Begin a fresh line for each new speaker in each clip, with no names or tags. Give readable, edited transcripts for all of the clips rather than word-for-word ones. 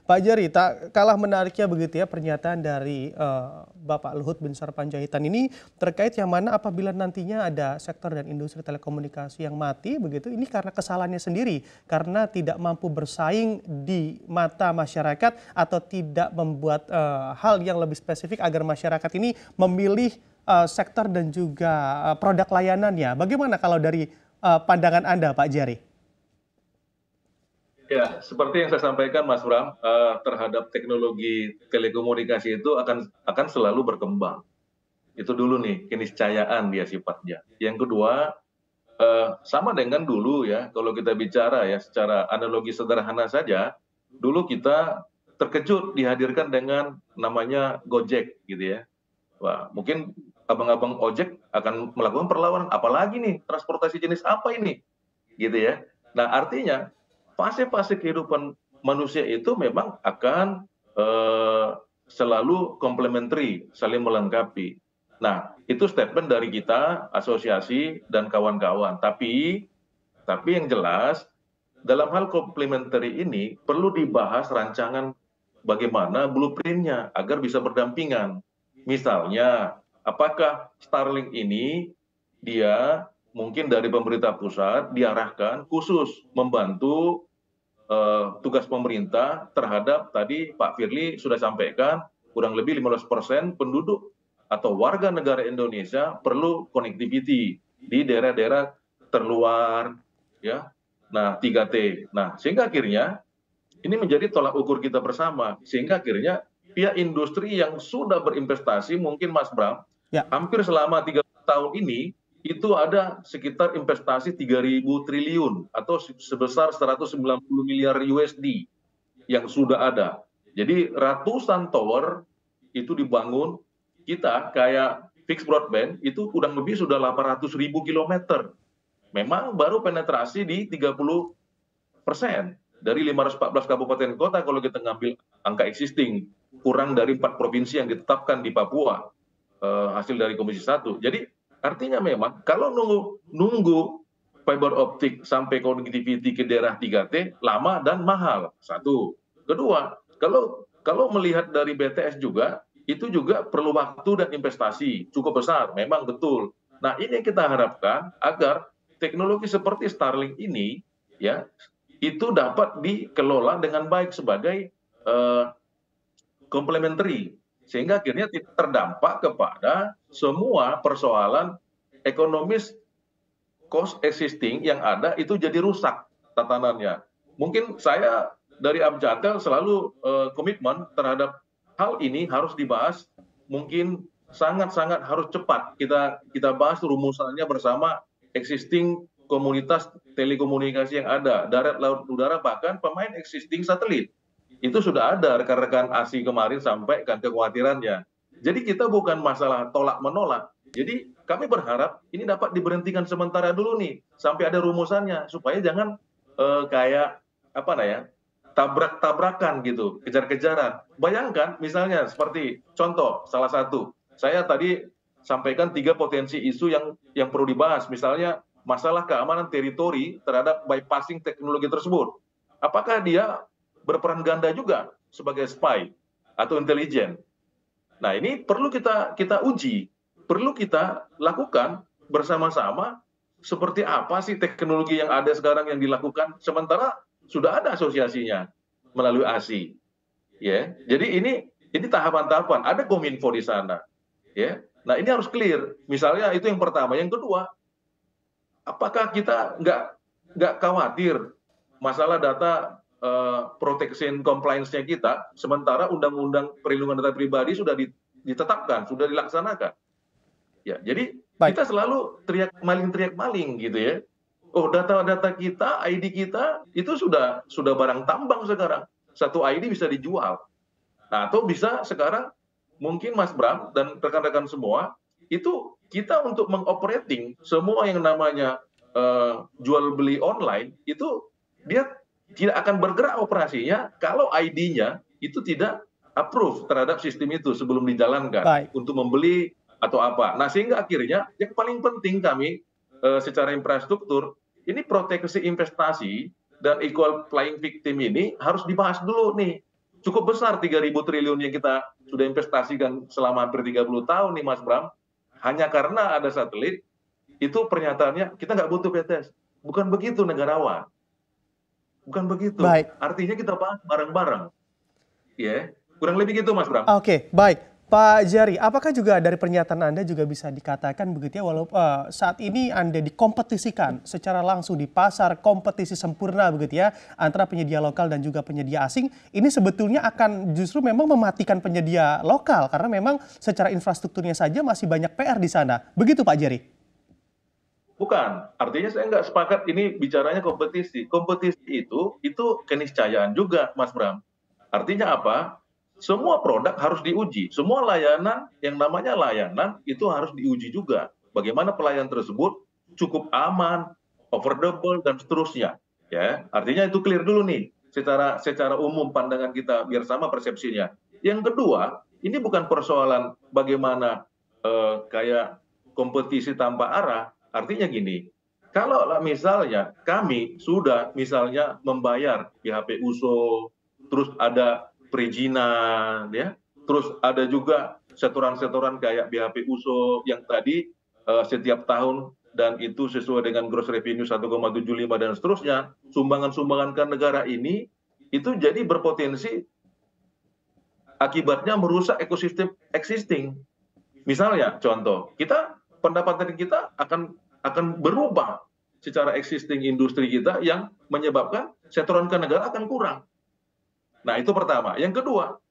Pak Jari, tak kalah menariknya begitu ya pernyataan dari Bapak Luhut Binsar Panjaitan ini terkait yang mana apabila nantinya ada sektor dan industri telekomunikasi yang mati begitu, ini karena kesalahannya sendiri, karena tidak mampu bersaing di mata masyarakat atau tidak membuat hal yang lebih spesifik agar masyarakat ini memilih sektor dan juga produk layanannya. Bagaimana kalau dari pandangan Anda, Pak Jari?
Ya, seperti yang saya sampaikan Mas Bram, terhadap teknologi telekomunikasi itu akan selalu berkembang. Itu dulu nih, keniscayaan dia sifatnya. Yang kedua, sama dengan dulu ya, kalau kita bicara ya secara analogi sederhana saja, dulu kita terkejut dihadirkan dengan namanya Gojek gitu ya. Wah, mungkin abang-abang ojek akan melakukan perlawanan, apalagi nih transportasi jenis apa ini, gitu ya. Nah, artinya fase-fase kehidupan manusia itu memang akan selalu komplementari, saling melengkapi. Nah, itu statement dari kita, asosiasi dan kawan-kawan. Tapi yang jelas dalam hal komplementari ini perlu dibahas rancangan bagaimana blueprintnya agar bisa berdampingan. Misalnya, apakah Starlink ini dia mungkin dari pemerintah pusat diarahkan khusus membantu tugas pemerintah terhadap tadi Pak Firly sudah sampaikan kurang lebih 15% penduduk atau warga negara Indonesia perlu connectivity di daerah-daerah terluar ya. Nah, 3T. Nah, sehingga akhirnya ini menjadi tolak ukur kita bersama sehingga akhirnya pihak industri yang sudah berinvestasi mungkin Mas Bram
Ya.
hampir selama 3 tahun ini itu ada sekitar investasi 3.000 triliun atau sebesar 190 miliar USD yang sudah ada. Jadi ratusan tower itu dibangun, kita kayak fixed broadband itu kurang lebih sudah 800.000 kilometer. Memang baru penetrasi di 30% dari 514 kabupaten kota kalau kita ngambil angka existing, kurang dari 4 provinsi yang ditetapkan di Papua, hasil dari Komisi 1. Jadi artinya memang kalau nunggu fiber optik sampai connectivity ke daerah 3T lama dan mahal. Satu. Kedua, kalau melihat dari BTS juga itu juga perlu waktu dan investasi cukup besar, memang betul. Nah, ini yang kita harapkan agar teknologi seperti Starlink ini ya itu dapat dikelola dengan baik sebagai komplementari sehingga akhirnya tidak terdampak kepada semua persoalan ekonomis cost existing yang ada itu jadi rusak tatanannya. Mungkin saya dari Amjatel selalu komitmen terhadap hal ini harus dibahas mungkin sangat-sangat harus cepat kita bahas rumusannya bersama existing komunitas telekomunikasi yang ada darat laut udara bahkan pemain existing satelit itu sudah ada rekan-rekan ASI kemarin sampaikan kekhawatirannya. Jadi kita bukan masalah tolak menolak. Jadi kami berharap ini dapat diberhentikan sementara dulu nih sampai ada rumusannya supaya jangan kayak apa ya tabrak-tabrakan gitu, kejar-kejaran. Bayangkan misalnya seperti contoh salah satu, saya tadi sampaikan 3 potensi isu yang perlu dibahas, misalnya masalah keamanan teritori terhadap bypassing teknologi tersebut. Apakah dia berperan ganda juga sebagai spy atau intelijen? Nah, ini perlu kita uji, perlu kita lakukan bersama-sama seperti apa sih teknologi yang ada sekarang yang dilakukan sementara sudah ada asosiasinya melalui ASI. Ya. Jadi ini tahapan-tahapan, ada Kominfo di sana. Ya. Nah, ini harus clear. Misalnya itu yang pertama, yang kedua, apakah kita nggak khawatir masalah data protection compliance-nya kita, sementara Undang-Undang Perlindungan Data Pribadi sudah ditetapkan, sudah dilaksanakan. Ya, jadi kita selalu teriak maling gitu ya. Oh, data-data kita, ID kita itu sudah barang tambang sekarang. Satu ID bisa dijual. Nah, atau bisa sekarang mungkin Mas Bram dan rekan-rekan semua itu kita untuk mengoperating semua yang namanya jual beli online itu dia tidak akan bergerak operasinya kalau ID-nya itu tidak approve terhadap sistem itu sebelum dijalankan untuk membeli atau apa. Nah, sehingga akhirnya yang paling penting kami secara infrastruktur ini proteksi investasi dan equal flying victim ini harus dibahas dulu nih cukup besar 3.000 triliun yang kita sudah investasikan selama hampir 30 tahun nih Mas Bram. Hanya karena ada satelit, itu pernyataannya kita nggak butuh BTS. Bukan begitu negarawan. Bukan begitu.
Baik.
Artinya kita bahas bareng-bareng. Ya, kurang lebih gitu Mas Bram.
Oke, baik. Pak Jari, apakah juga dari pernyataan Anda juga bisa dikatakan begitu ya, walaupun saat ini Anda dikompetisikan secara langsung di pasar, kompetisi sempurna begitu ya, antara penyedia lokal dan juga penyedia asing, ini sebetulnya akan justru memang mematikan penyedia lokal, karena memang secara infrastrukturnya saja masih banyak PR di sana. Begitu Pak Jari?
Bukan, artinya saya nggak sepakat ini bicaranya kompetisi. Kompetisi itu keniscayaan juga Mas Bram. Artinya apa? Semua produk harus diuji. Semua layanan yang namanya layanan itu harus diuji juga. Bagaimana pelayanan tersebut cukup aman, affordable dan seterusnya. Ya, artinya itu clear dulu nih secara umum pandangan kita biar sama persepsinya. Yang kedua, ini bukan persoalan bagaimana kayak kompetisi tanpa arah. Artinya gini, kalau misalnya kami sudah misalnya membayar BHP USO, terus ada perizinan, ya. Terus ada juga setoran-setoran kayak BHP USO yang tadi setiap tahun dan itu sesuai dengan gross revenue 1,75 dan seterusnya, sumbangan-sumbangan ke negara ini itu jadi berpotensi akibatnya merusak ekosistem existing. Misalnya contoh, pendapatan kita akan berubah secara existing industri kita yang menyebabkan setoran ke negara akan kurang. Nah, itu pertama. Yang kedua,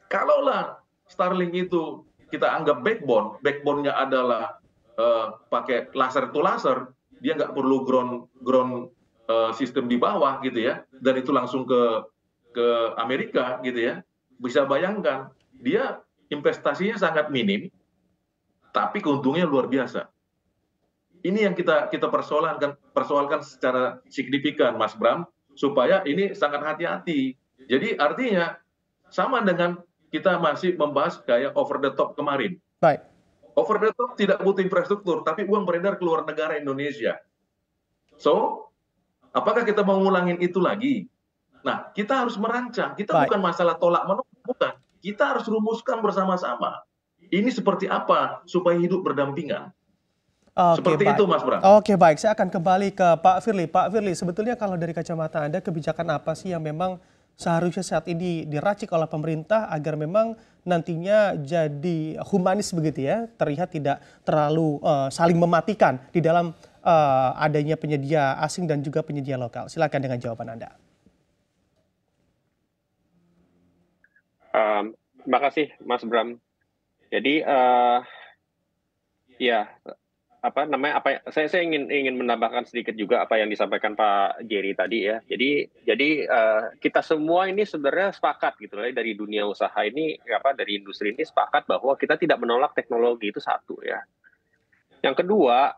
kalaulah Starlink itu kita anggap backbone-nya adalah pakai laser to laser, dia nggak perlu ground sistem di bawah gitu ya, dan itu langsung ke Amerika gitu ya. Bisa bayangkan, dia investasinya sangat minim, tapi keuntungannya luar biasa. Ini yang kita persoalkan secara signifikan, Mas Bram, supaya ini sangat hati-hati. Jadi artinya sama dengan kita masih membahas kayak over the top kemarin.
Baik.
Over the top tidak butuh infrastruktur, tapi uang beredar ke luar negara Indonesia. So, apakah kita mau ngulangin itu lagi? Nah, kita harus merancang. Kita
Baik.
bukan masalah tolak menolak, bukan. Kita harus rumuskan bersama-sama. Ini seperti apa supaya hidup berdampingan.
Oke,
Seperti
baik.
itu, Mas Bram.
Oke, baik. Saya akan kembali ke Pak Firly. Pak Firly, sebetulnya kalau dari kacamata Anda, kebijakan apa sih yang memang seharusnya saat ini diracik oleh pemerintah agar memang nantinya jadi humanis begitu ya, terlihat tidak terlalu saling mematikan di dalam adanya penyedia asing dan juga penyedia lokal. Silakan dengan jawaban Anda.
Terima kasih, Mas Bram. Jadi, ya saya ingin menambahkan sedikit juga apa yang disampaikan Pak Jerry tadi ya. Jadi kita semua ini sebenarnya sepakat gitu lah dari dunia usaha ini dari industri ini sepakat bahwa kita tidak menolak teknologi, itu satu ya. Yang kedua,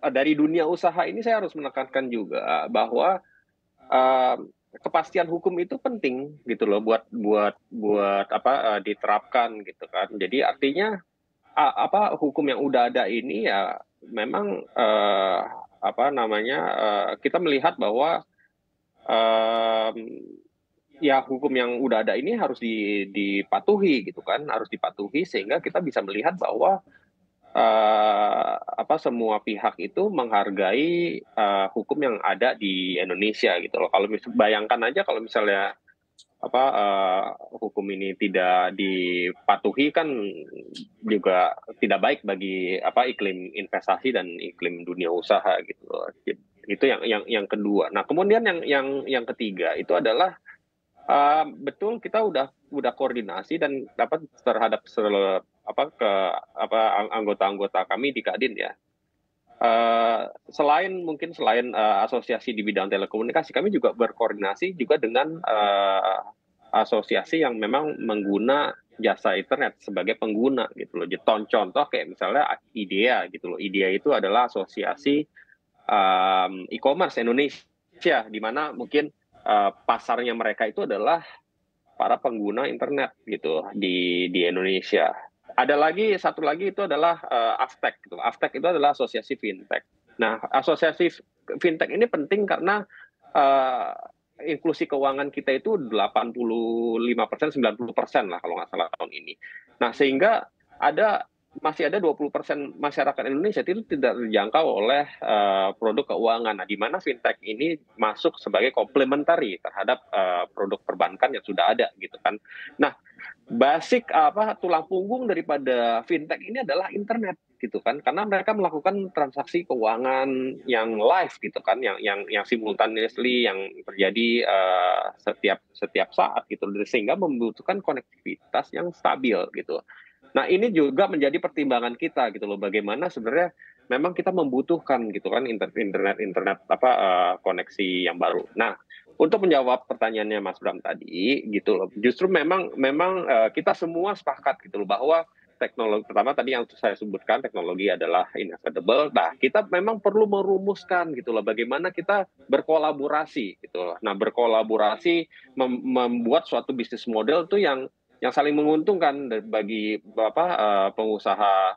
dari dunia usaha ini saya harus menekankan juga bahwa kepastian hukum itu penting gitu loh buat diterapkan gitu kan. Jadi artinya hukum yang udah ada ini ya memang kita melihat bahwa ya hukum yang udah ada ini harus dipatuhi gitu kan, harus dipatuhi sehingga kita bisa melihat bahwa semua pihak itu menghargai hukum yang ada di Indonesia gitu loh. Kalau bayangkan aja kalau misalnya hukum ini tidak dipatuhi kan juga tidak baik bagi iklim investasi dan iklim dunia usaha gitu loh. Itu yang kedua. Nah, kemudian yang ketiga itu adalah betul kita udah koordinasi dan terhadap anggota-anggota kami di Kadin ya. Selain asosiasi di bidang telekomunikasi, kami juga berkoordinasi juga dengan asosiasi yang memang mengguna jasa internet sebagai pengguna gitu loh. Contoh kayak misalnya IDEA gitu loh. IDEA itu adalah asosiasi e-commerce Indonesia, di mana mungkin pasarnya mereka itu adalah para pengguna internet gitu di Indonesia. Ada satu lagi itu adalah Aftek gitu. Aftek itu adalah asosiasi fintech. Nah, asosiasi fintech ini penting karena inklusi keuangan kita itu 85%, 90% lah kalau nggak salah tahun ini. Nah, sehingga masih ada 20% masyarakat Indonesia itu tidak terjangkau oleh produk keuangan. Nah, di mana fintech ini masuk sebagai komplementari terhadap produk perbankan yang sudah ada gitu kan. Nah, tulang punggung daripada fintech ini adalah internet gitu kan, karena mereka melakukan transaksi keuangan yang live gitu kan, yang simultaneously yang terjadi setiap saat gitu, sehingga membutuhkan konektivitas yang stabil gitu. Nah, ini juga menjadi pertimbangan kita gitu loh, bagaimana sebenarnya memang kita membutuhkan gitu kan internet koneksi yang baru. Nah, untuk menjawab pertanyaannya Mas Bram tadi gitu loh, justru memang kita semua sepakat gitu loh bahwa teknologi pertama tadi yang saya sebutkan, teknologi adalah inevitable. Nah, kita memang perlu merumuskan gitu loh bagaimana kita berkolaborasi gitu loh. Nah, berkolaborasi membuat suatu bisnis model tuh yang saling menguntungkan bagi pengusaha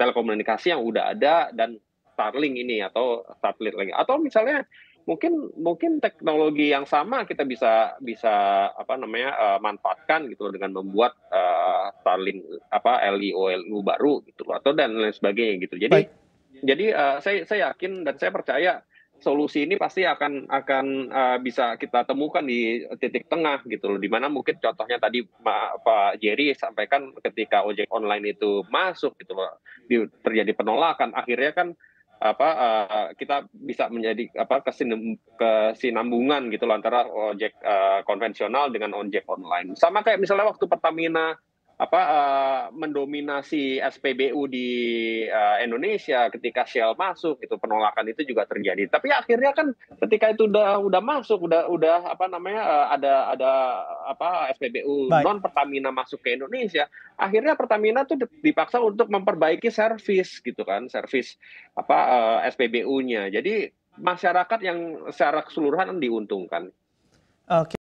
telekomunikasi yang udah ada dan Starlink ini atau satelit lagi, atau misalnya mungkin teknologi yang sama kita bisa manfaatkan gitu loh dengan membuat Starlink LEO baru gitu loh, atau dan lain sebagainya gitu.
Baik.
Jadi saya yakin dan saya percaya solusi ini pasti akan bisa kita temukan di titik tengah gitu loh, di mana mungkin contohnya tadi Pak Jerry sampaikan ketika ojek online itu masuk gitu loh, terjadi penolakan, akhirnya kan kita bisa menjadi kesinambungan gitu loh antara ojek konvensional dengan ojek online. Sama kayak misalnya waktu Pertamina mendominasi SPBU di Indonesia, ketika Shell masuk itu penolakan itu juga terjadi. Tapi akhirnya kan ketika itu udah masuk, ada SPBU
Baik.
non Pertamina masuk ke Indonesia, akhirnya Pertamina tuh dipaksa untuk memperbaiki servis gitu kan, servis SPBU-nya. Jadi masyarakat yang secara keseluruhan diuntungkan.
Oke.